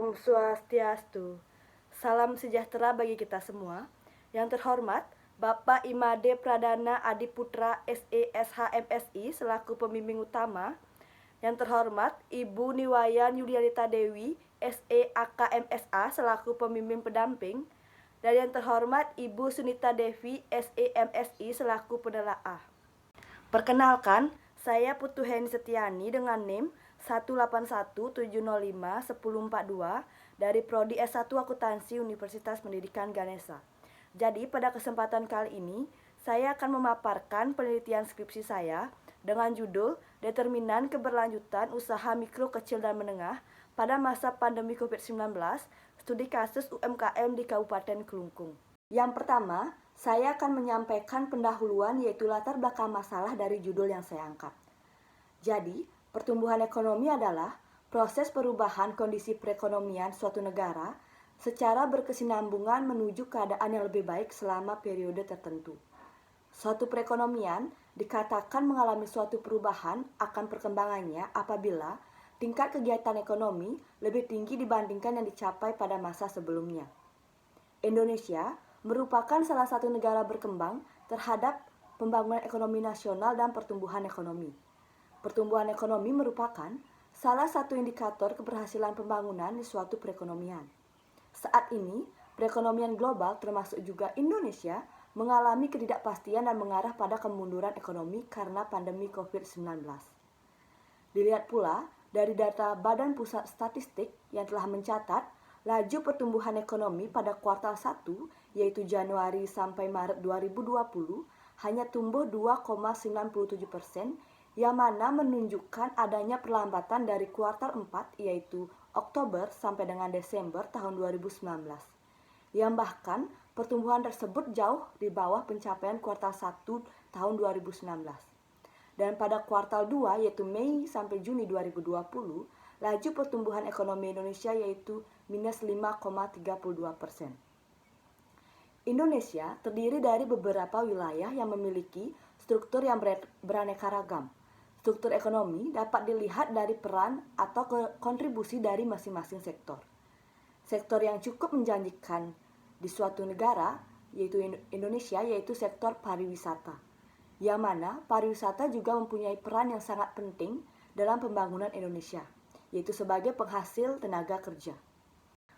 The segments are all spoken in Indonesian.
Om Swastiastu. Salam sejahtera bagi kita semua. Yang terhormat, Bapak Imade Pradana Adiputra SESHMSI selaku pembimbing utama. Yang terhormat, Ibu Niwayan Yulianita Dewi SEAKMSA selaku pembimbing pendamping. Dan yang terhormat, Ibu Sunita Devi SEMSI selaku penelaah. Perkenalkan, saya Putu Heni Setiani dengan NIM 181705142 dari Prodi S1 Akuntansi Universitas Pendidikan Ganesha. Jadi pada kesempatan kali ini saya akan memaparkan penelitian skripsi saya dengan judul Determinan Keberlanjutan Usaha Mikro, Kecil, dan Menengah pada masa pandemi COVID-19, studi kasus UMKM di Kabupaten Kelungkung. Yang pertama, saya akan menyampaikan pendahuluan yaitu latar belakang masalah dari judul yang saya angkat. Jadi, pertumbuhan ekonomi adalah proses perubahan kondisi perekonomian suatu negara secara berkesinambungan menuju keadaan yang lebih baik selama periode tertentu. Suatu perekonomian dikatakan mengalami suatu perubahan akan perkembangannya apabila tingkat kegiatan ekonomi lebih tinggi dibandingkan yang dicapai pada masa sebelumnya. Indonesia merupakan salah satu negara berkembang terhadap pembangunan ekonomi nasional dan pertumbuhan ekonomi. Pertumbuhan ekonomi merupakan salah satu indikator keberhasilan pembangunan di suatu perekonomian. Saat ini, perekonomian global termasuk juga Indonesia mengalami ketidakpastian dan mengarah pada kemunduran ekonomi karena pandemi COVID-19. Dilihat pula dari data Badan Pusat Statistik yang telah mencatat laju pertumbuhan ekonomi pada kuartal 1 yaitu Januari sampai Maret 2020 hanya tumbuh 2,97%, yang mana menunjukkan adanya perlambatan dari kuartal 4 yaitu Oktober sampai dengan Desember tahun 2019. Yang bahkan pertumbuhan tersebut jauh di bawah pencapaian kuartal 1 tahun 2019. Dan pada kuartal 2 yaitu Mei sampai Juni 2020, laju pertumbuhan ekonomi Indonesia yaitu minus 5,32%. Indonesia terdiri dari beberapa wilayah yang memiliki struktur yang beraneka ragam. Struktur ekonomi dapat dilihat dari peran atau kontribusi dari masing-masing sektor. Sektor yang cukup menjanjikan di suatu negara, yaitu Indonesia, yaitu sektor pariwisata. Yang mana pariwisata juga mempunyai peran yang sangat penting dalam pembangunan Indonesia, yaitu sebagai penghasil tenaga kerja.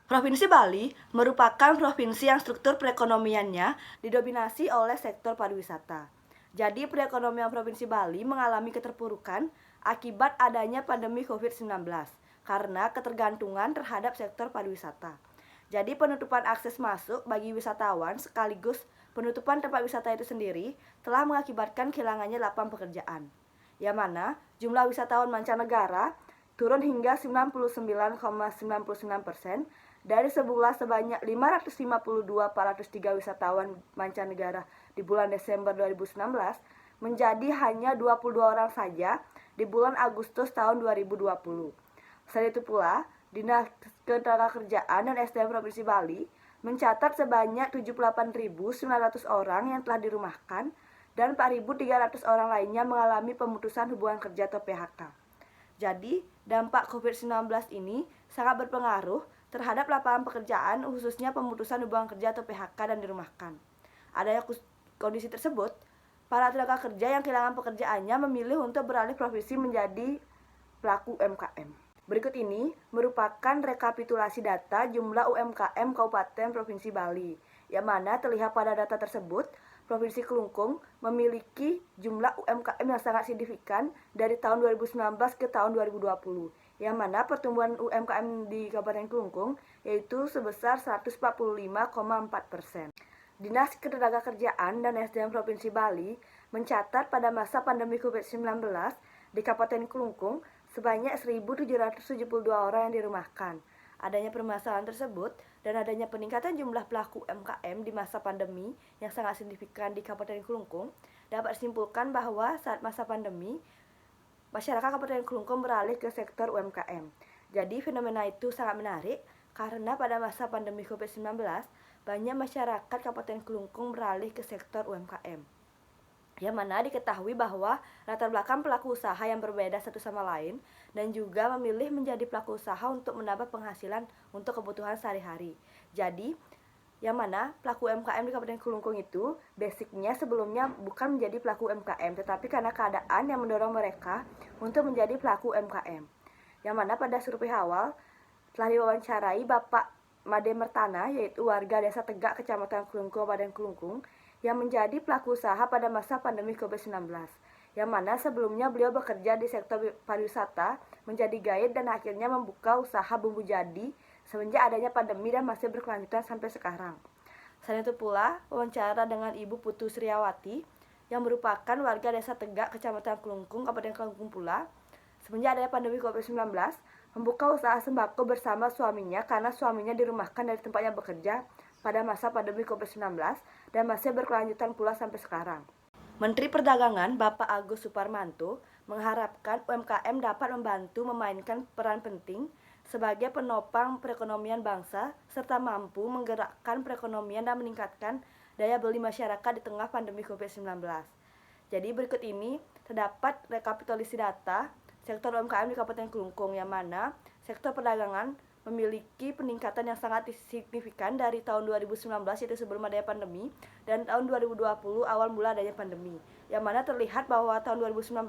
Provinsi Bali merupakan provinsi yang struktur perekonomiannya didominasi oleh sektor pariwisata. Jadi perekonomian Provinsi Bali mengalami keterpurukan akibat adanya pandemi COVID-19 karena ketergantungan terhadap sektor pariwisata. Jadi penutupan akses masuk bagi wisatawan sekaligus penutupan tempat wisata itu sendiri telah mengakibatkan kehilangannya lapangan pekerjaan. Yang mana jumlah wisatawan mancanegara turun hingga 99,99% dari semula sebanyak 552.403 wisatawan mancanegara di bulan Desember 2019 menjadi hanya 22 orang saja di bulan Agustus tahun 2020. Selain itu pula, Dinas Ketenagakerjaan dan SDM Provinsi Bali mencatat sebanyak 78.900 orang yang telah dirumahkan dan 4.300 orang lainnya mengalami pemutusan hubungan kerja atau PHK. Jadi, dampak COVID-19 ini sangat berpengaruh terhadap lapangan pekerjaan, khususnya pemutusan hubungan kerja atau PHK dan dirumahkan. Adanya kondisi tersebut, para tenaga kerja yang kehilangan pekerjaannya memilih untuk beralih profesi menjadi pelaku UMKM. Berikut ini merupakan rekapitulasi data jumlah UMKM Kabupaten Provinsi Bali, yang mana terlihat pada data tersebut, Provinsi Kelungkung memiliki jumlah UMKM yang sangat signifikan dari tahun 2019 ke tahun 2020, yang mana pertumbuhan UMKM di Kabupaten Kelungkung yaitu sebesar 145,4%. Dinas Ketenagakerjaan dan SDM Provinsi Bali mencatat pada masa pandemi COVID-19 di Kabupaten Kelungkung sebanyak 1.772 orang yang dirumahkan. Adanya permasalahan tersebut dan adanya peningkatan jumlah pelaku UMKM di masa pandemi yang sangat signifikan di Kabupaten Kelungkung dapat disimpulkan bahwa saat masa pandemi, masyarakat Kabupaten Kelungkung beralih ke sektor UMKM. Jadi fenomena itu sangat menarik karena pada masa pandemi COVID-19 banyak masyarakat Kabupaten Kelungkung beralih ke sektor UMKM. yang mana diketahui bahwa latar belakang pelaku usaha yang berbeda satu sama lain dan juga memilih menjadi pelaku usaha untuk menambah penghasilan untuk kebutuhan sehari-hari. Jadi, yang mana pelaku UMKM di Kabupaten Kelungkung itu basicnya sebelumnya bukan menjadi pelaku UMKM, tetapi karena keadaan yang mendorong mereka untuk menjadi pelaku UMKM. Yang mana pada survei awal telah diwawancarai Bapak Made Mertana, yaitu warga Desa Tegak, Kecamatan Kelungkung, Kabupaten Kelungkung, yang menjadi pelaku usaha pada masa pandemi COVID-19. Yang mana sebelumnya beliau bekerja di sektor pariwisata, menjadi guide dan akhirnya membuka usaha bumbu jadi semenjak adanya pandemi dan masih berkelanjutan sampai sekarang. Selain itu pula, wawancara dengan Ibu Putu Sriawati yang merupakan warga Desa Tegak, Kecamatan Kelungkung, Kabupaten Kelungkung pula, semenjak adanya pandemi COVID-19, membuka usaha sembako bersama suaminya karena suaminya dirumahkan dari tempatnya bekerja pada masa pandemi COVID-19 dan masih berkelanjutan pula sampai sekarang. Menteri Perdagangan Bapak Agus Suparmanto mengharapkan UMKM dapat membantu memainkan peran penting sebagai penopang perekonomian bangsa serta mampu menggerakkan perekonomian dan meningkatkan daya beli masyarakat di tengah pandemi COVID-19. Jadi berikut ini terdapat rekapitulasi data sektor UMKM di Kabupaten Kelungkung, yang mana sektor perdagangan memiliki peningkatan yang sangat signifikan dari tahun 2019, yaitu sebelum adanya pandemi, dan tahun 2020 awal mula adanya pandemi, yang mana terlihat bahwa tahun 2019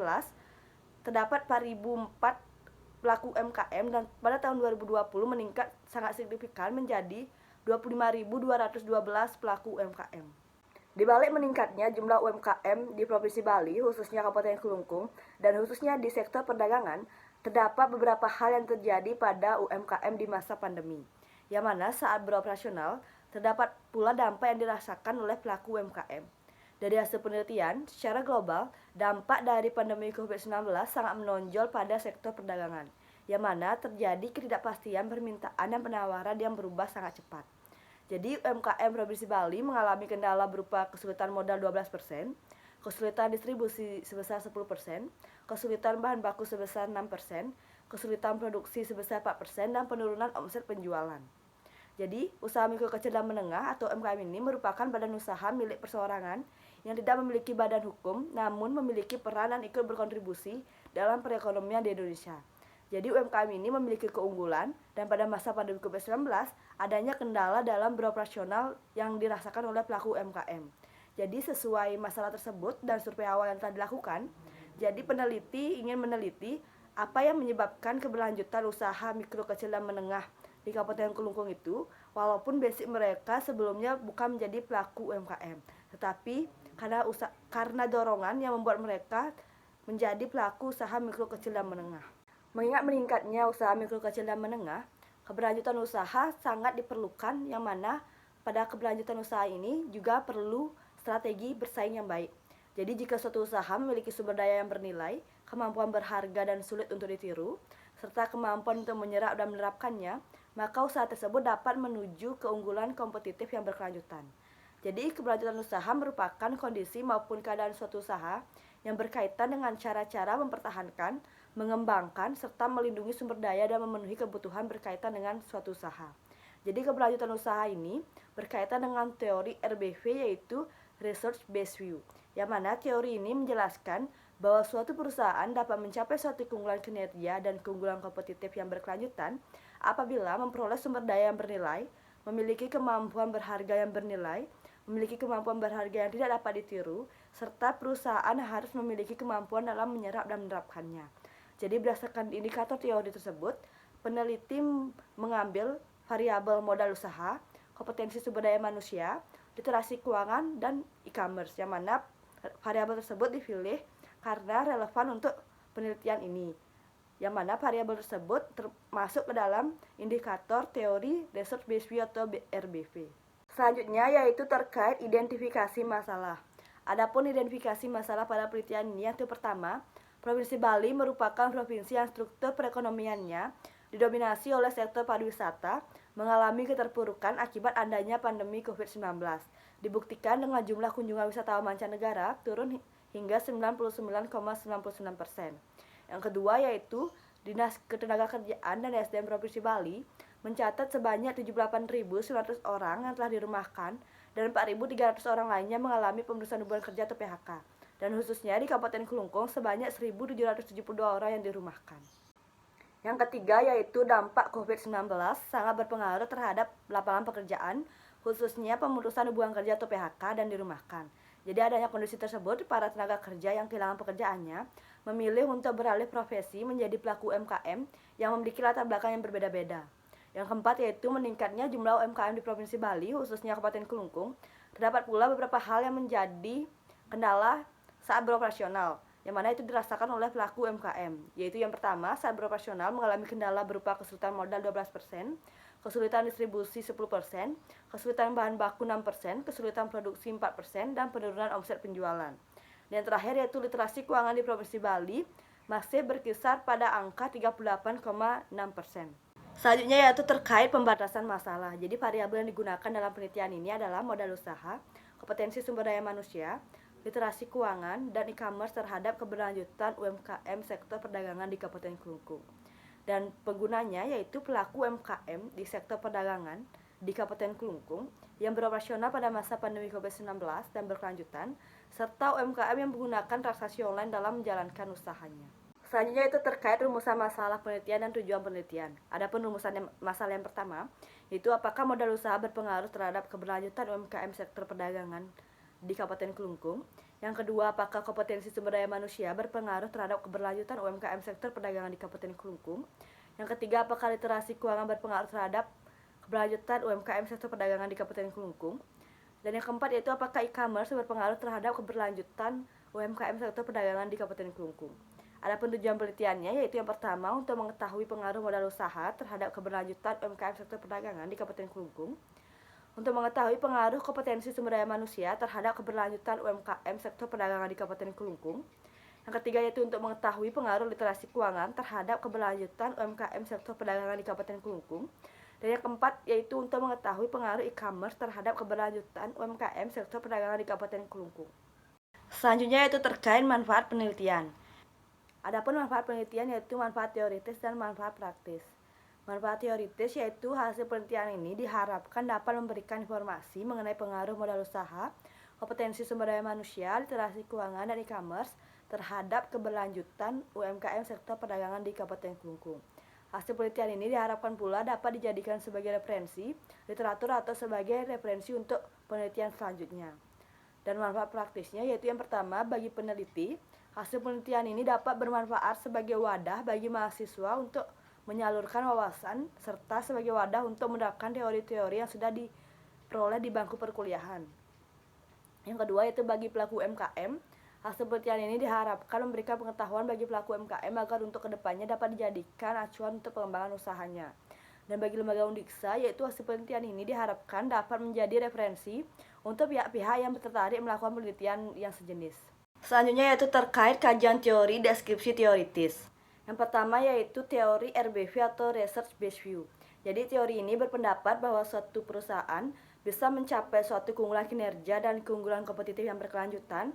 terdapat 4.004 pelaku UMKM dan pada tahun 2020 meningkat sangat signifikan menjadi 25.212 pelaku UMKM. Di balik meningkatnya jumlah UMKM di Provinsi Bali, khususnya Kabupaten Kelungkung, dan khususnya di sektor perdagangan, terdapat beberapa hal yang terjadi pada UMKM di masa pandemi, yang mana saat beroperasional, terdapat pula dampak yang dirasakan oleh pelaku UMKM. Dari hasil penelitian, secara global, dampak dari pandemi COVID-19 sangat menonjol pada sektor perdagangan, yang mana terjadi ketidakpastian permintaan dan penawaran yang berubah sangat cepat. Jadi UMKM Provinsi Bali mengalami kendala berupa kesulitan modal 12%, kesulitan distribusi sebesar 10%, kesulitan bahan baku sebesar 6%, kesulitan produksi sebesar 4%, dan penurunan omset penjualan. Jadi, usaha mikro kecil dan menengah atau UMKM ini merupakan badan usaha milik perseorangan yang tidak memiliki badan hukum, namun memiliki peran dan ikut berkontribusi dalam perekonomian di Indonesia. Jadi UMKM ini memiliki keunggulan dan pada masa pandemi COVID-19 adanya kendala dalam beroperasional yang dirasakan oleh pelaku UMKM. Jadi sesuai masalah tersebut dan survei awal yang telah dilakukan, jadi peneliti ingin meneliti apa yang menyebabkan keberlanjutan usaha mikro kecil dan menengah di Kabupaten Kelungkung itu, walaupun basic mereka sebelumnya bukan menjadi pelaku UMKM, tetapi karena dorongan yang membuat mereka menjadi pelaku usaha mikro kecil dan menengah. Mengingat meningkatnya usaha mikro kecil dan menengah, keberlanjutan usaha sangat diperlukan, yang mana pada keberlanjutan usaha ini juga perlu strategi bersaing yang baik. Jadi jika suatu usaha memiliki sumber daya yang bernilai, kemampuan berharga dan sulit untuk ditiru, serta kemampuan untuk menyerap dan menerapkannya, maka usaha tersebut dapat menuju keunggulan kompetitif yang berkelanjutan. Jadi keberlanjutan usaha merupakan kondisi maupun keadaan suatu usaha yang berkaitan dengan cara-cara mempertahankan, mengembangkan, serta melindungi sumber daya dan memenuhi kebutuhan berkaitan dengan suatu usaha. Jadi keberlanjutan usaha ini berkaitan dengan teori RBV, yaitu Research Based View, yang mana teori ini menjelaskan bahwa suatu perusahaan dapat mencapai suatu keunggulan kinerja dan keunggulan kompetitif yang berkelanjutan apabila memperoleh sumber daya yang bernilai, memiliki kemampuan berharga yang bernilai, memiliki kemampuan berharga yang tidak dapat ditiru, serta perusahaan harus memiliki kemampuan dalam menyerap dan menerapkannya. Jadi berdasarkan indikator teori tersebut, peneliti mengambil variabel modal usaha, kompetensi sumber daya manusia, literasi keuangan, dan e-commerce, yang mana variabel tersebut dipilih karena relevan untuk penelitian ini, yang mana variabel tersebut termasuk ke dalam indikator teori Research Based View atau RBV. Selanjutnya yaitu terkait identifikasi masalah. Adapun identifikasi masalah pada penelitian ini, yang pertama, Provinsi Bali merupakan provinsi yang struktur perekonomiannya didominasi oleh sektor pariwisata, mengalami keterpurukan akibat adanya pandemi COVID-19. Dibuktikan dengan jumlah kunjungan wisatawan mancanegara turun hingga 99,99%. Yang kedua yaitu Dinas Ketenagakerjaan dan SDM Provinsi Bali mencatat sebanyak 78.900 orang yang telah dirumahkan dan 4.300 orang lainnya mengalami pemutusan hubungan kerja atau PHK. dan khususnya di Kabupaten Kelungkung sebanyak 1.772 orang yang dirumahkan. Yang ketiga yaitu dampak COVID-19 sangat berpengaruh terhadap lapangan pekerjaan, khususnya pemutusan hubungan kerja atau PHK dan dirumahkan. Jadi adanya kondisi tersebut, para tenaga kerja yang kehilangan pekerjaannya memilih untuk beralih profesi menjadi pelaku UMKM yang memiliki latar belakang yang berbeda-beda. Yang keempat yaitu meningkatnya jumlah UMKM di Provinsi Bali, khususnya Kabupaten Kelungkung. Terdapat pula beberapa hal yang menjadi kendala saat beroperasional, yang mana itu dirasakan oleh pelaku UMKM, yaitu yang pertama, saat beroperasional mengalami kendala berupa kesulitan modal 12%, kesulitan distribusi 10%, kesulitan bahan baku 6%, kesulitan produksi 4%, dan penurunan omset penjualan. Dan yang terakhir yaitu literasi keuangan di Provinsi Bali masih berkisar pada angka 38,6%. Selanjutnya yaitu terkait pembatasan masalah. Jadi variabel yang digunakan dalam penelitian ini adalah modal usaha, kompetensi sumber daya manusia, literasi keuangan, dan e-commerce terhadap keberlanjutan UMKM sektor perdagangan di Kabupaten Kelungkung. Dan penggunanya yaitu pelaku UMKM di sektor perdagangan di Kabupaten Kelungkung yang beroperasional pada masa pandemi COVID-19 dan berkelanjutan, serta UMKM yang menggunakan transaksi online dalam menjalankan usahanya. Selanjutnya itu terkait rumusan masalah penelitian dan tujuan penelitian. Adapun rumusan masalah yang pertama, yaitu apakah modal usaha berpengaruh terhadap keberlanjutan UMKM sektor perdagangan di Kabupaten Kelungkung. Yang kedua, apakah kompetensi sumber daya manusia berpengaruh terhadap keberlanjutan UMKM sektor perdagangan di Kabupaten Kelungkung. Yang ketiga, apakah literasi keuangan berpengaruh terhadap keberlanjutan UMKM sektor perdagangan di Kabupaten Kelungkung. Dan yang keempat yaitu apakah e-commerce berpengaruh terhadap keberlanjutan UMKM sektor perdagangan di Kabupaten Kelungkung. Adapun tujuan penelitiannya yaitu yang pertama untuk mengetahui pengaruh modal usaha terhadap keberlanjutan UMKM sektor perdagangan di Kabupaten Kelungkung, untuk mengetahui pengaruh kompetensi sumber daya manusia terhadap keberlanjutan UMKM sektor perdagangan di Kabupaten Kelungkung. Yang ketiga yaitu untuk mengetahui pengaruh literasi keuangan terhadap keberlanjutan UMKM sektor perdagangan di Kabupaten Kelungkung. Dan yang keempat yaitu untuk mengetahui pengaruh e-commerce terhadap keberlanjutan UMKM sektor perdagangan di Kabupaten Kelungkung. Selanjutnya yaitu terkait manfaat penelitian. Adapun manfaat penelitian yaitu manfaat teoritis dan manfaat praktis. Manfaat teoritis yaitu hasil penelitian ini diharapkan dapat memberikan informasi mengenai pengaruh modal usaha, kompetensi sumber daya manusia, literasi keuangan, dan e-commerce terhadap keberlanjutan UMKM sektor perdagangan di Kabupaten Kelungkung. Hasil penelitian ini diharapkan pula dapat dijadikan sebagai referensi literatur atau sebagai referensi untuk penelitian selanjutnya. Dan manfaat praktisnya yaitu yang pertama, bagi peneliti, hasil penelitian ini dapat bermanfaat sebagai wadah bagi mahasiswa untuk menyalurkan wawasan serta sebagai wadah untuk menerapkan teori-teori yang sudah diperoleh di bangku perkuliahan. Yang kedua yaitu bagi pelaku UMKM, hasil penelitian ini diharapkan memberikan pengetahuan bagi pelaku UMKM agar untuk kedepannya dapat dijadikan acuan untuk pengembangan usahanya. Dan bagi lembaga Undiksa yaitu hasil penelitian ini diharapkan dapat menjadi referensi untuk pihak-pihak yang tertarik melakukan penelitian yang sejenis. Selanjutnya yaitu terkait kajian teori deskripsi teoritis. Yang pertama yaitu teori RBV atau Research Based View. Jadi teori ini berpendapat bahwa suatu perusahaan bisa mencapai suatu keunggulan kinerja dan keunggulan kompetitif yang berkelanjutan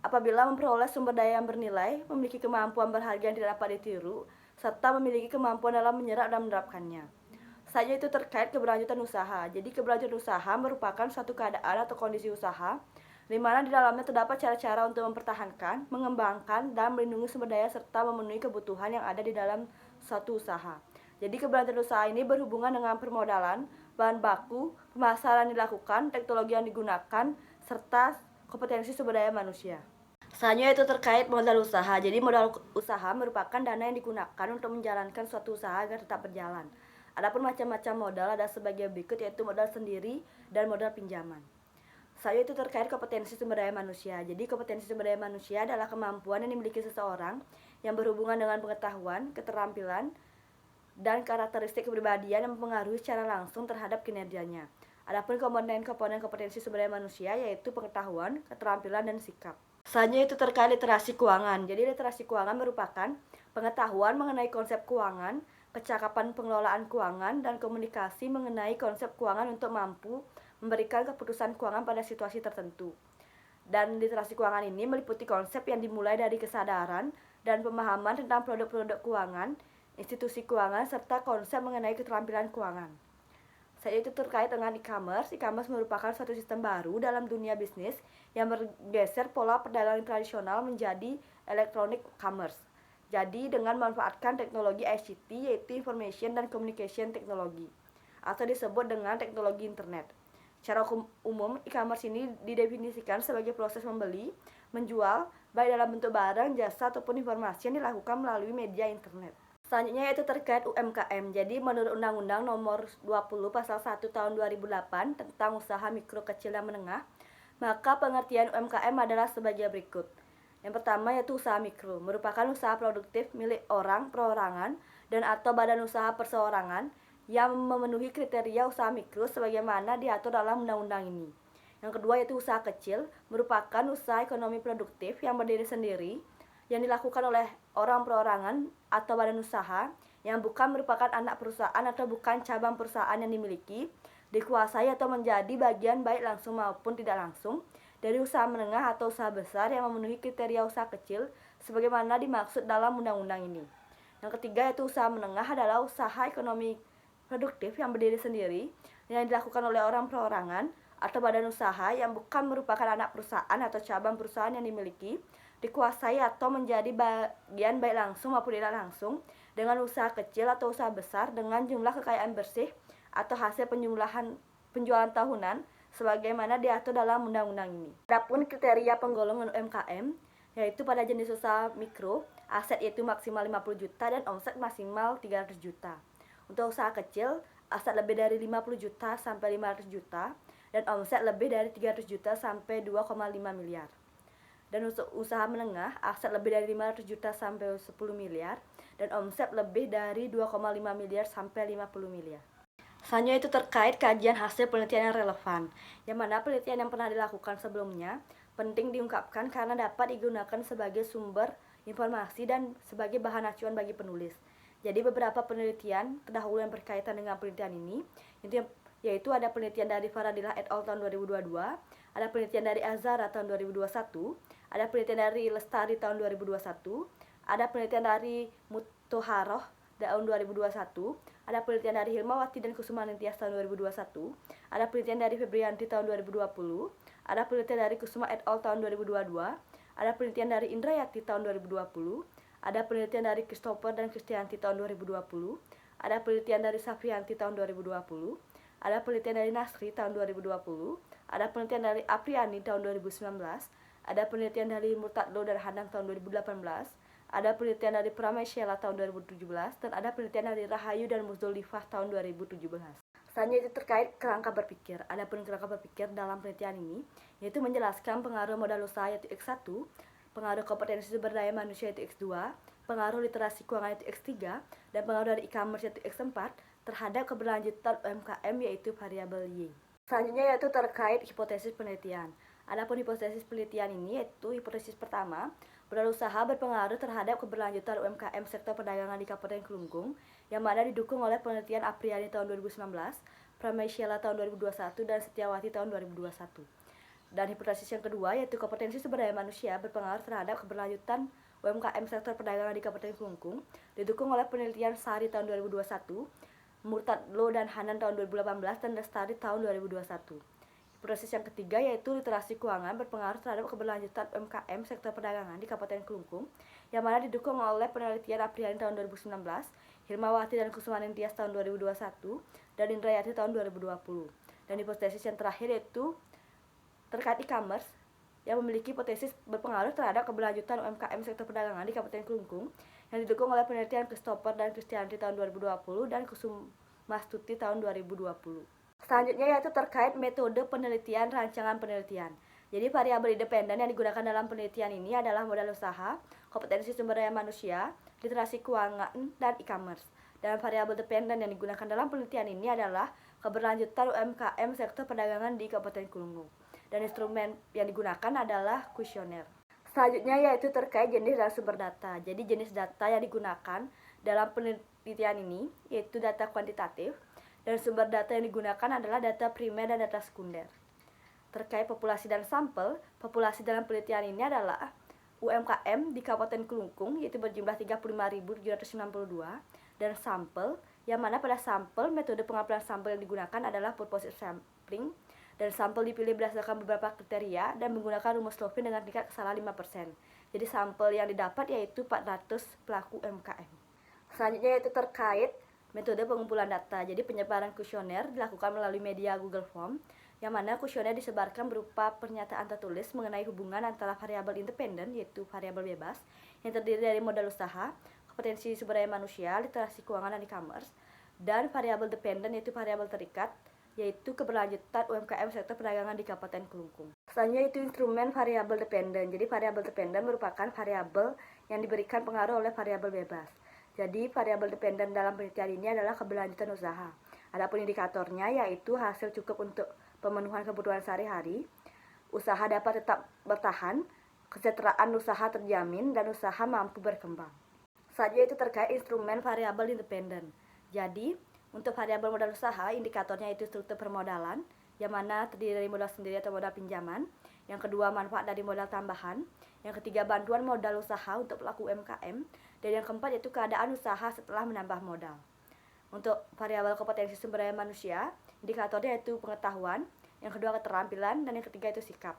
apabila memperoleh sumber daya yang bernilai, memiliki kemampuan berharga yang tidak dapat ditiru, serta memiliki kemampuan dalam menyerap dan menerapkannya. Selanjutnya itu terkait keberlanjutan usaha. Jadi keberlanjutan usaha merupakan suatu keadaan atau kondisi usaha di mana di dalamnya terdapat cara-cara untuk mempertahankan, mengembangkan, dan melindungi sumber daya serta memenuhi kebutuhan yang ada di dalam suatu usaha. Jadi keberlanjutan usaha ini berhubungan dengan permodalan, bahan baku, pemasaran yang dilakukan, teknologi yang digunakan, serta kompetensi sumber daya manusia. Selanjutnya itu terkait modal usaha. Jadi modal usaha merupakan dana yang digunakan untuk menjalankan suatu usaha agar tetap berjalan. Adapun macam-macam modal ada sebagai berikut yaitu modal sendiri dan modal pinjaman. Saya itu terkait kompetensi sumber daya manusia. Jadi kompetensi sumber daya manusia adalah kemampuan yang dimiliki seseorang yang berhubungan dengan pengetahuan, keterampilan, dan karakteristik kepribadian yang mempengaruhi secara langsung terhadap kinerjanya. Adapun komponen-komponen kompetensi sumber daya manusia yaitu pengetahuan, keterampilan, dan sikap. Selanjutnya itu terkait literasi keuangan. Jadi literasi keuangan merupakan pengetahuan mengenai konsep keuangan, kecakapan pengelolaan keuangan, dan komunikasi mengenai konsep keuangan untuk mampu memberikan keputusan keuangan pada situasi tertentu. Dan literasi keuangan ini meliputi konsep yang dimulai dari kesadaran dan pemahaman tentang produk-produk keuangan, institusi keuangan, serta konsep mengenai keterampilan keuangan. Saya itu terkait dengan e-commerce. E-commerce merupakan suatu sistem baru dalam dunia bisnis yang bergeser pola perdagangan tradisional menjadi electronic commerce. Jadi dengan memanfaatkan teknologi ICT, yaitu Information dan Communication Technology, atau disebut dengan teknologi internet. Secara umum, e-commerce ini didefinisikan sebagai proses membeli, menjual, baik dalam bentuk barang, jasa, ataupun informasi yang dilakukan melalui media internet. Selanjutnya yaitu terkait UMKM. Jadi menurut Undang-Undang Nomor 20 Pasal 1 Tahun 2008 tentang usaha mikro, kecil, dan menengah, maka pengertian UMKM adalah sebagai berikut. Yang pertama yaitu usaha mikro, merupakan usaha produktif milik orang, perorangan, dan atau badan usaha perseorangan yang memenuhi kriteria usaha mikro sebagaimana diatur dalam undang-undang ini. Yang kedua yaitu usaha kecil, merupakan usaha ekonomi produktif yang berdiri sendiri yang dilakukan oleh orang perorangan atau badan usaha yang bukan merupakan anak perusahaan atau bukan cabang perusahaan yang dimiliki, dikuasai atau menjadi bagian baik langsung maupun tidak langsung dari usaha menengah atau usaha besar yang memenuhi kriteria usaha kecil sebagaimana dimaksud dalam undang-undang ini. Yang ketiga yaitu usaha menengah adalah usaha ekonomi produktif yang berdiri sendiri yang dilakukan oleh orang perorangan atau badan usaha yang bukan merupakan anak perusahaan atau cabang perusahaan yang dimiliki, dikuasai atau menjadi bagian baik langsung maupun tidak langsung dengan usaha kecil atau usaha besar dengan jumlah kekayaan bersih atau hasil penjualan tahunan sebagaimana diatur dalam undang-undang ini. Adapun kriteria penggolongan UMKM yaitu pada jenis usaha mikro, aset yaitu maksimal 50 juta dan omset maksimal 300 juta. Untuk usaha kecil, aset lebih dari 50 juta sampai 500 juta dan omset lebih dari 300 juta sampai 2,5 miliar. Dan untuk usaha menengah, aset lebih dari 500 juta sampai 10 miliar dan omset lebih dari 2,5 miliar sampai 50 miliar. Selanjutnya itu terkait kajian hasil penelitian yang relevan, yang mana penelitian yang pernah dilakukan sebelumnya penting diungkapkan karena dapat digunakan sebagai sumber informasi dan sebagai bahan acuan bagi penulis. Jadi beberapa penelitian terdahulu yang berkaitan dengan penelitian ini yaitu ada penelitian dari Faradillah et al. Tahun 2022, ada penelitian dari Azhara tahun 2021, ada penelitian dari Lestari tahun 2021, ada penelitian dari Muttoharoh tahun 2021, ada penelitian dari Hilmawati dan Kusumaningtyas tahun 2021, ada penelitian dari Febrianti tahun 2020, ada penelitian dari Kusuma et al. Tahun 2022, ada penelitian dari Indrayati tahun 2020, ada penelitian dari Christopher dan Kristianti tahun 2020, ada penelitian dari Safrianti tahun 2020, ada penelitian dari Nasri tahun 2020, ada penelitian dari Apriani tahun 2019, ada penelitian dari Murtadlo dan Hanang tahun 2018, ada penelitian dari Prameshela tahun 2017, dan ada penelitian dari Rahayu dan Muzdolifah tahun 2017. Selanjutnya itu terkait kerangka berpikir. Adapun kerangka berpikir dalam penelitian ini yaitu menjelaskan pengaruh modal usaha yaitu X1, pengaruh kompetensi sumber daya manusia yaitu X2, pengaruh literasi keuangan yaitu X3, dan pengaruh dari e-commerce yaitu X4 terhadap keberlanjutan UMKM yaitu variabel Y. Selanjutnya yaitu terkait hipotesis penelitian. Adapun hipotesis penelitian ini yaitu hipotesis pertama, modal usaha berpengaruh terhadap keberlanjutan UMKM sektor perdagangan di Kabupaten Kelungkung yang mana didukung oleh penelitian Apriani tahun 2019, Prameshela tahun 2021, dan Setiawati tahun 2021. Dan hipotesis yang kedua yaitu kompetensi sumber daya manusia berpengaruh terhadap keberlanjutan UMKM sektor perdagangan di Kabupaten Kelungkung didukung oleh penelitian Sari tahun 2021, Murtadlo dan Hanan tahun 2018, dan Lestari tahun 2021. Hipotesis yang ketiga yaitu literasi keuangan berpengaruh terhadap keberlanjutan UMKM sektor perdagangan di Kabupaten Kelungkung yang mana didukung oleh penelitian Apriani tahun 2019, Hilmawati dan Kusumaningtyas tahun 2021, dan Indrayati tahun 2020. Dan hipotesis yang terakhir yaitu terkait e-commerce yang memiliki hipotesis berpengaruh terhadap keberlanjutan UMKM sektor perdagangan di Kabupaten Kelungkung yang didukung oleh penelitian Christopher dan Kristianti tahun 2020 dan Kusumastuti tahun 2020. Selanjutnya yaitu terkait metode penelitian rancangan penelitian. Jadi variabel independen yang digunakan dalam penelitian ini adalah modal usaha, kompetensi sumber daya manusia, literasi keuangan, dan e-commerce. Dan variabel dependen yang digunakan dalam penelitian ini adalah keberlanjutan UMKM sektor perdagangan di Kabupaten Kelungkung. Dan instrumen yang digunakan adalah kuesioner. Selanjutnya yaitu terkait jenis dan sumber data. Jadi jenis data yang digunakan dalam penelitian ini yaitu data kuantitatif, dan sumber data yang digunakan adalah data primer dan data sekunder. Terkait populasi dan sampel, populasi dalam penelitian ini adalah UMKM di Kabupaten Kelungkung yaitu berjumlah 35.792 dan sampel yang mana pada sampel, metode pengambilan sampel yang digunakan adalah purposive sampling, dan sampel dipilih berdasarkan beberapa kriteria dan menggunakan rumus Slovin dengan tingkat kesalahan 5%. Jadi sampel yang didapat yaitu 400 pelaku UMKM. Selanjutnya yaitu terkait metode pengumpulan data. Jadi penyebaran kuesioner dilakukan melalui media Google Form, yang mana kuesioner disebarkan berupa pernyataan tertulis mengenai hubungan antara variabel independen, yaitu variabel bebas, yang terdiri dari modal usaha, kompetensi sumber daya manusia, literasi keuangan dan e-commerce, dan variabel dependen, yaitu variabel terikat, yaitu keberlanjutan UMKM sektor perdagangan di Kabupaten Kelungkung. Selanjutnya itu instrumen variabel dependen. Jadi variabel dependen merupakan variabel yang diberikan pengaruh oleh variabel bebas. Jadi variabel dependen dalam penelitian ini adalah keberlanjutan usaha. Adapun indikatornya yaitu hasil cukup untuk pemenuhan kebutuhan sehari-hari, usaha dapat tetap bertahan, kesejahteraan usaha terjamin, dan usaha mampu berkembang. Selanjutnya itu terkait instrumen variabel independen. Jadi untuk variabel modal usaha, indikatornya itu struktur permodalan, yang mana terdiri dari modal sendiri atau modal pinjaman. Yang kedua, manfaat dari modal tambahan. Yang ketiga, bantuan modal usaha untuk pelaku UMKM. Dan yang keempat yaitu keadaan usaha setelah menambah modal. Untuk variabel kompetensi sumber daya manusia, indikatornya yaitu pengetahuan. Yang kedua, keterampilan. Dan yang ketiga itu sikap.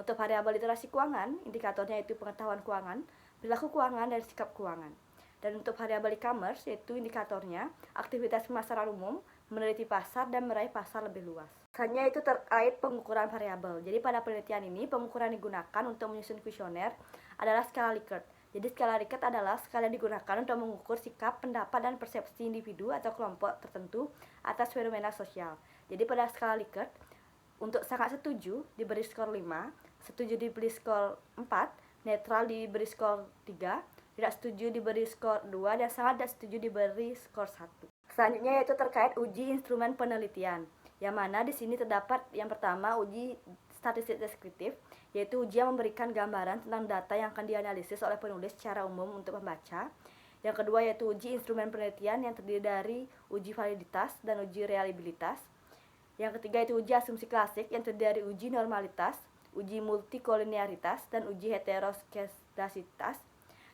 Untuk variabel literasi keuangan, indikatornya yaitu pengetahuan keuangan, perilaku keuangan, dan sikap keuangan. Dan untuk variabel e-commerce, yaitu indikatornya aktivitas pemasaran umum, meneliti pasar, dan meraih pasar lebih luas. Selanjutnya itu terkait pengukuran variabel. Jadi pada penelitian ini, pengukuran digunakan untuk menyusun kuesioner adalah skala Likert. Jadi skala Likert adalah skala yang digunakan untuk mengukur sikap, pendapat, dan persepsi individu atau kelompok tertentu atas fenomena sosial. Jadi pada skala Likert, untuk sangat setuju diberi skor 5, setuju diberi skor 4, netral diberi skor 3, tidak setuju diberi skor 2, dan sangat tidak setuju diberi skor 1. Selanjutnya yaitu terkait uji instrumen penelitian, yang mana di sini terdapat yang pertama uji statistik deskriptif, yaitu uji yang memberikan gambaran tentang data yang akan dianalisis oleh penulis secara umum untuk pembaca. Yang kedua yaitu uji instrumen penelitian yang terdiri dari uji validitas dan uji reliabilitas. Yang ketiga itu uji asumsi klasik yang terdiri dari uji normalitas, uji multikolinearitas, dan uji heteroskedasitas.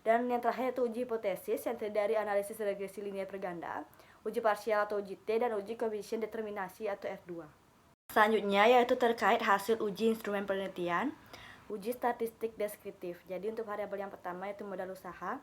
Dan yang terakhir itu uji hipotesis yang terdiri dari analisis regresi linear perganda, uji parsial atau uji T, dan uji coefisien determinasi atau R2. Selanjutnya yaitu terkait hasil uji instrumen penelitian, uji statistik deskriptif. Jadi untuk variabel yang pertama yaitu modal usaha,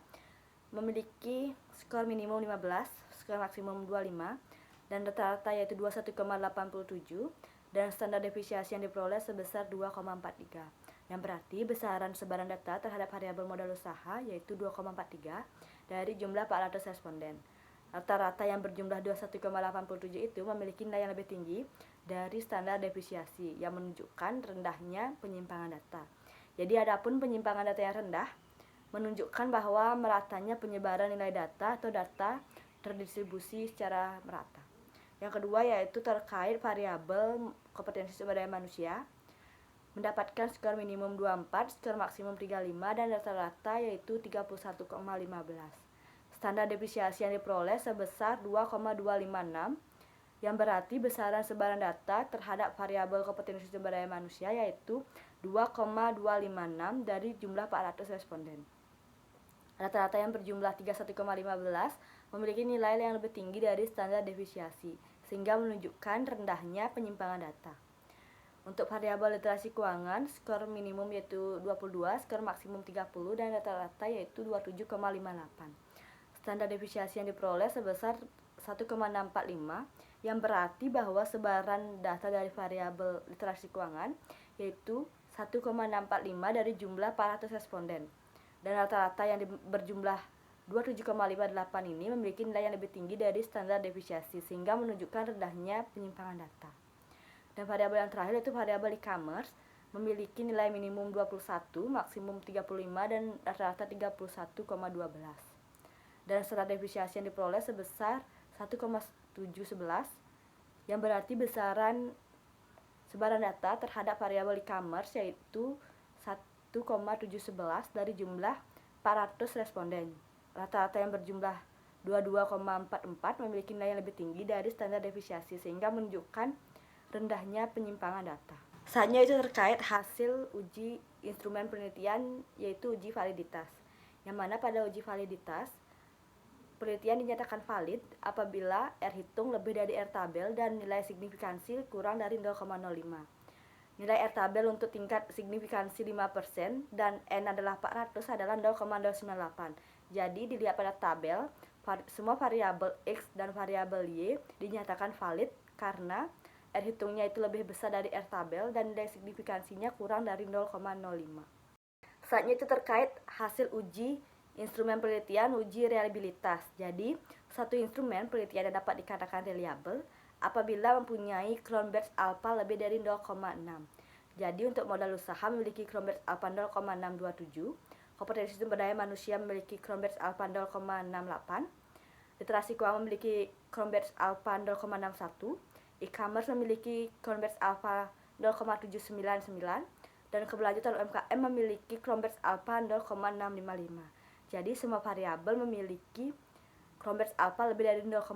memiliki skor minimum 15, skor maksimum 25, dan rata-rata yaitu 21,87, dan standar defisiasi yang diperoleh sebesar 2,43. Yang berarti besaran sebaran data terhadap variabel modal usaha yaitu 2,43 dari jumlah 400 responden. Rata-rata yang berjumlah 21,87 itu memiliki nilai yang lebih tinggi dari standar defisiasi yang menunjukkan rendahnya penyimpangan data. Jadi adapun penyimpangan data yang rendah menunjukkan bahwa meratanya penyebaran nilai data atau data terdistribusi secara merata. Yang kedua yaitu terkait variabel kompetensi sumber daya manusia, mendapatkan skor minimum 24, skor maksimum 35, dan rata-rata yaitu 31,15. Standar defisiasi yang diperoleh sebesar 2,256, yang berarti besaran sebaran data terhadap variabel kompetensi sumber daya manusia yaitu 2,256 dari jumlah 400 responden. Rata-rata yang berjumlah 31,15 memiliki nilai yang lebih tinggi dari standar defisiasi, sehingga menunjukkan rendahnya penyimpangan data. Untuk variabel literasi keuangan, skor minimum yaitu 22, skor maksimum 30, dan rata-rata yaitu 27,58. Standar defisiasi yang diperoleh sebesar 1,645, yang berarti bahwa sebaran data dari variabel literasi keuangan yaitu 1,645 dari jumlah 400 responden. Dan rata-rata yang berjumlah 27,58 ini memiliki nilai yang lebih tinggi dari standar defisiasi, sehingga menunjukkan rendahnya penyimpangan data. Dan variabel yang terakhir yaitu variabel e-commerce, memiliki nilai minimum 21, maksimum 35, dan rata-rata 31,12. Dan standar defisiasi yang diperoleh sebesar 1,711, yang berarti besaran sebaran data terhadap variabel e-commerce yaitu 1,711 dari jumlah 400 responden. Rata-rata yang berjumlah 22,44 memiliki nilai yang lebih tinggi dari standar defisiasi, sehingga menunjukkan rendahnya penyimpangan data. Selanjutnya itu terkait hasil uji instrumen penelitian yaitu uji validitas, yang mana pada uji validitas penelitian dinyatakan valid apabila R hitung lebih dari R tabel dan nilai signifikansi kurang dari 0,05. Nilai R tabel untuk tingkat signifikansi 5% dan N adalah 400 adalah 0,098. Jadi dilihat pada tabel, semua variabel X dan variabel Y dinyatakan valid karena R hitungnya itu lebih besar dari R tabel dan nilai signifikansinya kurang dari 0,05. Selanjutnya itu terkait hasil uji instrumen penelitian uji reliabilitas. Jadi, suatu instrumen penelitian yang dapat dikatakan reliable apabila mempunyai Cronbach's alpha lebih dari 0,6. Jadi, untuk modal usaha memiliki Cronbach's alpha 0,627, kompetensi sumber daya manusia memiliki Cronbach's alpha 0,68, literasi keuangan memiliki Cronbach's alpha 0,61, e-commerce memiliki Cronbach's alpha 0,799, dan keberlanjutan UMKM memiliki Cronbach's alpha 0,655. Jadi semua variabel memiliki Cronbach's alpha lebih dari 0,6,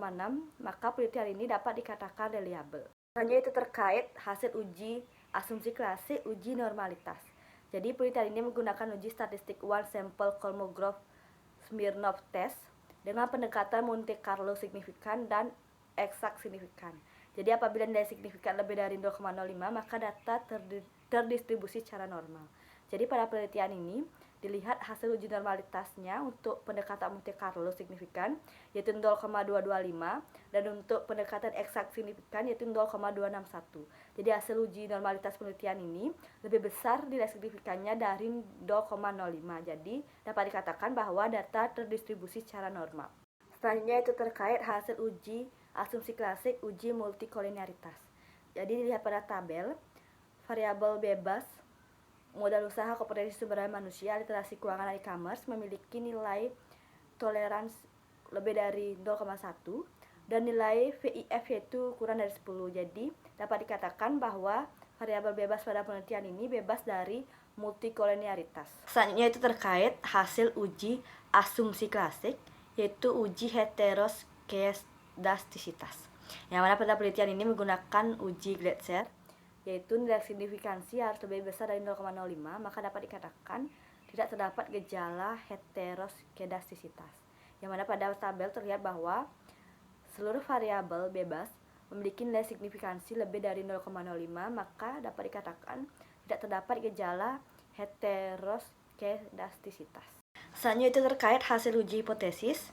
maka penelitian ini dapat dikatakan reliable. Selanjutnya itu terkait hasil uji asumsi klasik uji normalitas. Jadi penelitian ini menggunakan uji statistik one sample Kolmogorov-Smirnov test dengan pendekatan Monte Carlo signifikan dan eksak signifikan. Jadi apabila nilai signifikan lebih dari 0,05 maka data terdistribusi secara normal. Jadi pada penelitian ini dilihat hasil uji normalitasnya untuk pendekatan Monte Carlo signifikan yaitu 0,225 dan untuk pendekatan eksak signifikan yaitu 0,261. Jadi hasil uji normalitas penelitian ini lebih besar nilai signifikannya dari 0,05. Jadi dapat dikatakan bahwa data terdistribusi secara normal. Selanjutnya itu terkait hasil uji asumsi klasik uji multikolinearitas. Jadi dilihat pada tabel, variabel bebas, modal usaha, kompetensi sumber daya manusia, literasi keuangan, e-commerce memiliki nilai toleransi lebih dari 0,1 dan nilai VIF yaitu kurang dari 10. Jadi dapat dikatakan bahwa variabel bebas pada penelitian ini bebas dari multikolinearitas. Selanjutnya itu terkait hasil uji asumsi klasik yaitu uji heteroskedastisitas. Yang mana pada penelitian ini menggunakan uji Gletser yaitu nilai signifikansi harus lebih besar dari 0,05, maka dapat dikatakan tidak terdapat gejala heteroskedastisitas. Yang mana pada tabel terlihat bahwa seluruh variabel bebas memiliki nilai signifikansi lebih dari 0,05, maka dapat dikatakan tidak terdapat gejala heteroskedastisitas. Selanjutnya itu terkait hasil uji hipotesis,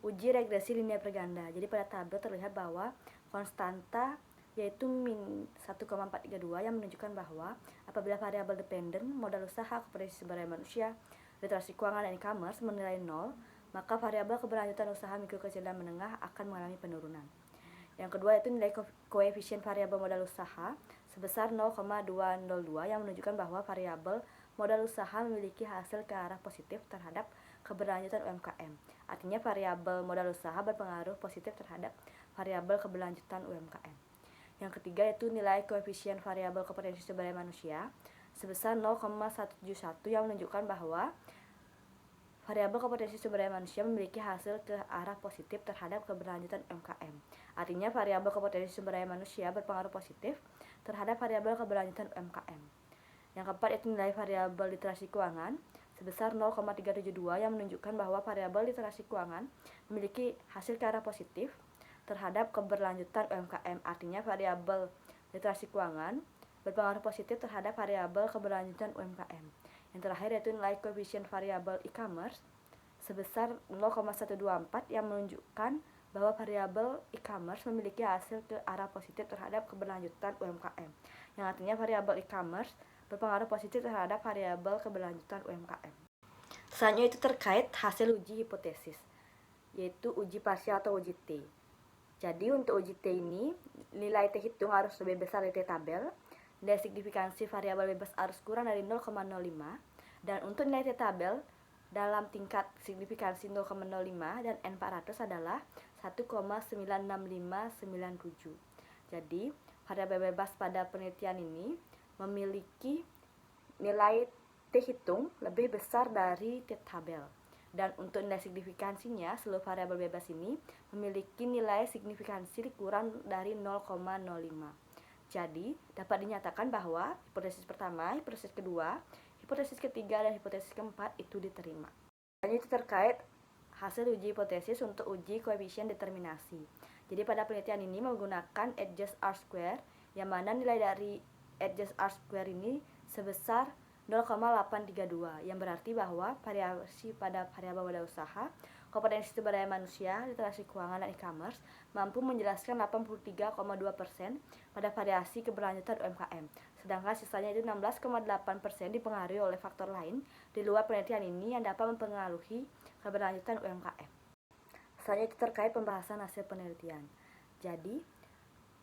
uji regresi linear berganda. Jadi pada tabel terlihat bahwa konstanta yaitu min 1,432 yang menunjukkan bahwa apabila variabel dependen, modal usaha, kompetensi sumber daya manusia, literasi keuangan, dan e-commerce menilai 0, maka variabel keberlanjutan usaha mikro, kecil, dan menengah akan mengalami penurunan. Yang kedua yaitu nilai koefisien variabel modal usaha sebesar 0,202 yang menunjukkan bahwa variabel modal usaha memiliki hasil ke arah positif terhadap keberlanjutan UMKM. Artinya variabel modal usaha berpengaruh positif terhadap variabel keberlanjutan UMKM. Yang ketiga yaitu nilai koefisien variabel kompetensi sumber daya manusia sebesar 0,171 yang menunjukkan bahwa variabel kompetensi sumber daya manusia memiliki hasil ke arah positif terhadap keberlanjutan UMKM. Artinya variabel kompetensi sumber daya manusia berpengaruh positif terhadap variabel keberlanjutan UMKM. Yang keempat yaitu nilai variabel literasi keuangan sebesar 0,372 yang menunjukkan bahwa variabel literasi keuangan memiliki hasil ke arah positif terhadap keberlanjutan UMKM. Artinya variabel literasi keuangan berpengaruh positif terhadap variabel keberlanjutan UMKM. Yang terakhir yaitu nilai koefisien variabel e-commerce sebesar 0,124 yang menunjukkan bahwa variabel e-commerce memiliki hasil ke arah positif terhadap keberlanjutan UMKM. Yang artinya variabel e-commerce berpengaruh positif terhadap variabel keberlanjutan UMKM. Selanjutnya itu terkait hasil uji hipotesis, yaitu uji parsial atau uji T. Jadi untuk uji T ini, nilai T hitung harus lebih besar dari T tabel, nilai signifikansi variabel bebas harus kurang dari 0,05, dan untuk nilai T tabel dalam tingkat signifikansi 0,05 dan N400 adalah 1,96597. Jadi variabel bebas pada penelitian ini memiliki nilai T hitung lebih besar dari T tabel. Dan untuk nilai signifikansinya, seluruh variabel bebas ini memiliki nilai signifikansi kurang dari 0,05. Jadi, dapat dinyatakan bahwa hipotesis pertama, hipotesis kedua, hipotesis ketiga, dan hipotesis keempat itu diterima. Dan itu terkait hasil uji hipotesis untuk uji koefisien determinasi. Jadi pada penelitian ini menggunakan adjust R-square, yang mana nilai dari adjust R-square ini sebesar 0,832, yang berarti bahwa variasi pada variabel modal usaha, kompetensi sumber daya manusia, literasi keuangan, dan e-commerce mampu menjelaskan 83,2% pada variasi keberlanjutan UMKM, sedangkan sisanya itu 16,8% dipengaruhi oleh faktor lain di luar penelitian ini yang dapat mempengaruhi keberlanjutan UMKM. Selanjutnya itu terkait pembahasan hasil penelitian. Jadi,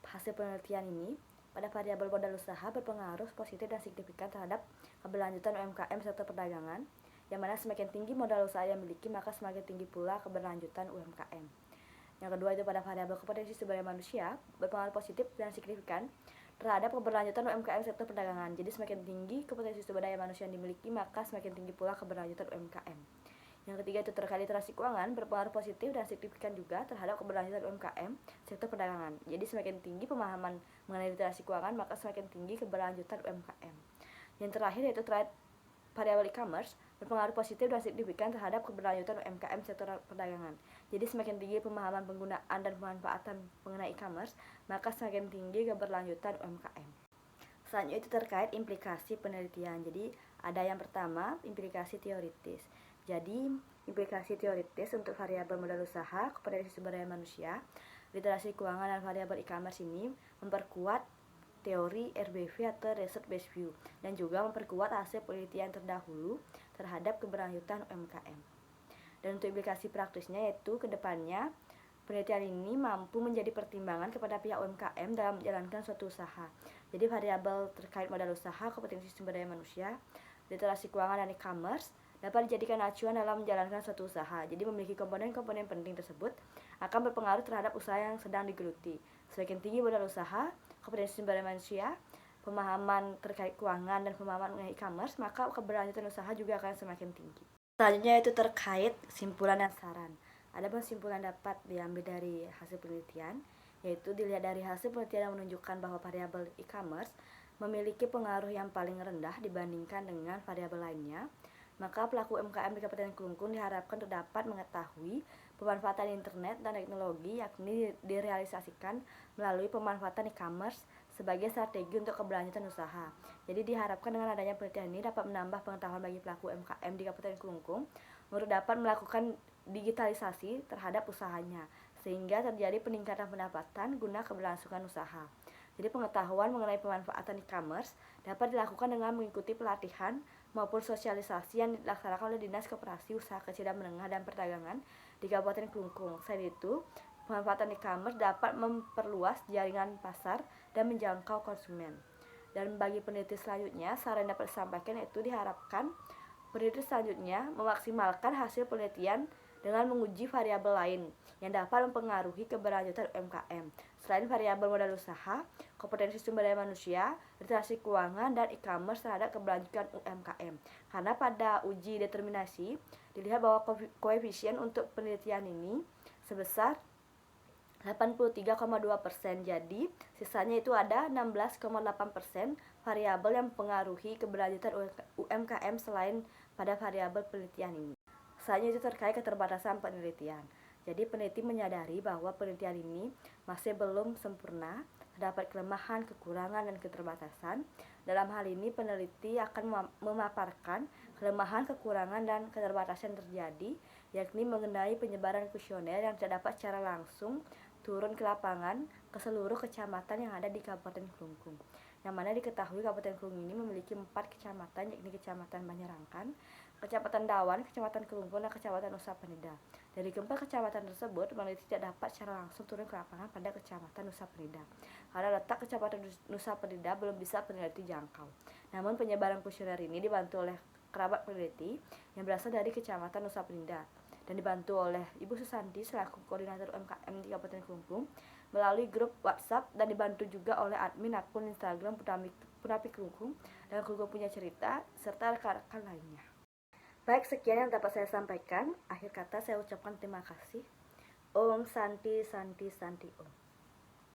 hasil penelitian ini pada variabel modal usaha berpengaruh positif dan signifikan terhadap keberlanjutan UMKM sektor perdagangan, yang mana semakin tinggi modal usaha yang dimiliki, maka semakin tinggi pula keberlanjutan UMKM. Yang kedua itu pada variabel kompetensi sumber daya manusia berpengaruh positif dan signifikan terhadap keberlanjutan UMKM sektor perdagangan. Jadi semakin tinggi kompetensi sumber daya manusia yang dimiliki, maka semakin tinggi pula keberlanjutan UMKM. Yang ketiga itu terkait literasi keuangan berpengaruh positif dan signifikan juga terhadap keberlanjutan UMKM sektor perdagangan. Jadi semakin tinggi pemahaman mengenai literasi keuangan, maka semakin tinggi keberlanjutan UMKM. Yang terakhir yaitu terkait variabel e-commerce berpengaruh positif dan signifikan terhadap keberlanjutan UMKM sektor perdagangan. Jadi semakin tinggi pemahaman penggunaan dan pemanfaatan mengenai e-commerce, maka semakin tinggi keberlanjutan UMKM. Selanjutnya itu terkait implikasi penelitian. Jadi ada yang pertama, implikasi teoritis. Jadi implikasi teoritis untuk variabel modal usaha, kompetensi sumber daya manusia, literasi keuangan, dan variabel e-commerce ini memperkuat teori RBV atau Research Based View, dan juga memperkuat hasil penelitian terdahulu terhadap keberlanjutan UMKM. Dan untuk implikasi praktisnya yaitu kedepannya penelitian ini mampu menjadi pertimbangan kepada pihak UMKM dalam menjalankan suatu usaha. Jadi variabel terkait modal usaha, kompetensi sumber daya manusia, literasi keuangan, dan e-commerce dapat dijadikan acuan dalam menjalankan suatu usaha. Jadi memiliki komponen-komponen penting tersebut akan berpengaruh terhadap usaha yang sedang digeluti. Semakin tinggi modal usaha, kompetensi sumber daya manusia, pemahaman terkait keuangan, dan pemahaman mengenai e-commerce, maka keberlanjutan usaha juga akan semakin tinggi. Selanjutnya itu terkait kesimpulan dan saran. Ada kesimpulan dapat diambil dari hasil penelitian, yaitu dilihat dari hasil penelitian yang menunjukkan bahwa variabel e-commerce memiliki pengaruh yang paling rendah dibandingkan dengan variabel lainnya. Maka pelaku UMKM di Kabupaten Klungkung diharapkan dapat mengetahui pemanfaatan internet dan teknologi, yakni direalisasikan melalui pemanfaatan e-commerce sebagai strategi untuk keberlanjutan usaha. Jadi diharapkan dengan adanya penelitian ini dapat menambah pengetahuan bagi pelaku UMKM di Kabupaten Klungkung untuk dapat melakukan digitalisasi terhadap usahanya, sehingga terjadi peningkatan pendapatan guna keberlangsungan usaha. Jadi pengetahuan mengenai pemanfaatan e-commerce dapat dilakukan dengan mengikuti pelatihan maupun sosialisasi yang dilaksanakan oleh Dinas Koperasi Usaha Kecil dan Menengah dan Perdagangan di Kabupaten Klungkung. Selain itu, pemanfaatan e-commerce dapat memperluas jaringan pasar dan menjangkau konsumen. Dan bagi peneliti selanjutnya, saran yang dapat disampaikan yaitu diharapkan peneliti selanjutnya memaksimalkan hasil penelitian dengan menguji variabel lain yang dapat mempengaruhi keberlanjutan UMKM. Selain variabel modal usaha, kompetensi sumber daya manusia, literasi keuangan, dan e-commerce terhadap keberlanjutan UMKM. Karena pada uji determinasi dilihat bahwa koefisien untuk penelitian ini sebesar 83,2%. Jadi sisanya itu ada 16,8% variabel yang mempengaruhi keberlanjutan UMKM selain pada variabel penelitian ini. Selanjutnya itu terkait keterbatasan penelitian. Jadi peneliti menyadari bahwa penelitian ini masih belum sempurna, terdapat kelemahan, kekurangan, dan keterbatasan. Dalam hal ini peneliti akan memaparkan kelemahan, kekurangan, dan keterbatasan terjadi, yakni mengenai penyebaran kuesioner yang tidak dapat secara langsung turun ke lapangan ke seluruh kecamatan yang ada di Kabupaten Klungkung. Yang mana diketahui Kabupaten Klungkung ini memiliki 4 kecamatan, yakni Kecamatan Banyerangkan, Kecamatan Dawan, Kecamatan Klungkung, dan Kecamatan Nusa Penida. Dari keempat kecamatan tersebut, peneliti tidak dapat secara langsung turun ke lapangan pada Kecamatan Nusa Penida, karena letak Kecamatan Nusa Penida belum bisa peneliti jangkau. Namun penyebaran kuesioner ini dibantu oleh kerabat peneliti yang berasal dari Kecamatan Nusa Penida dan dibantu oleh Ibu Susanti selaku koordinator UMKM di Kabupaten Klungkung melalui grup WhatsApp, dan dibantu juga oleh admin akun Instagram Punapi Klungkung dan Klungkung Punya Cerita serta rekan-rekan lainnya. Baik, sekian yang dapat saya sampaikan. Akhir kata saya ucapkan terima kasih. Om Santi Santi Santi Om.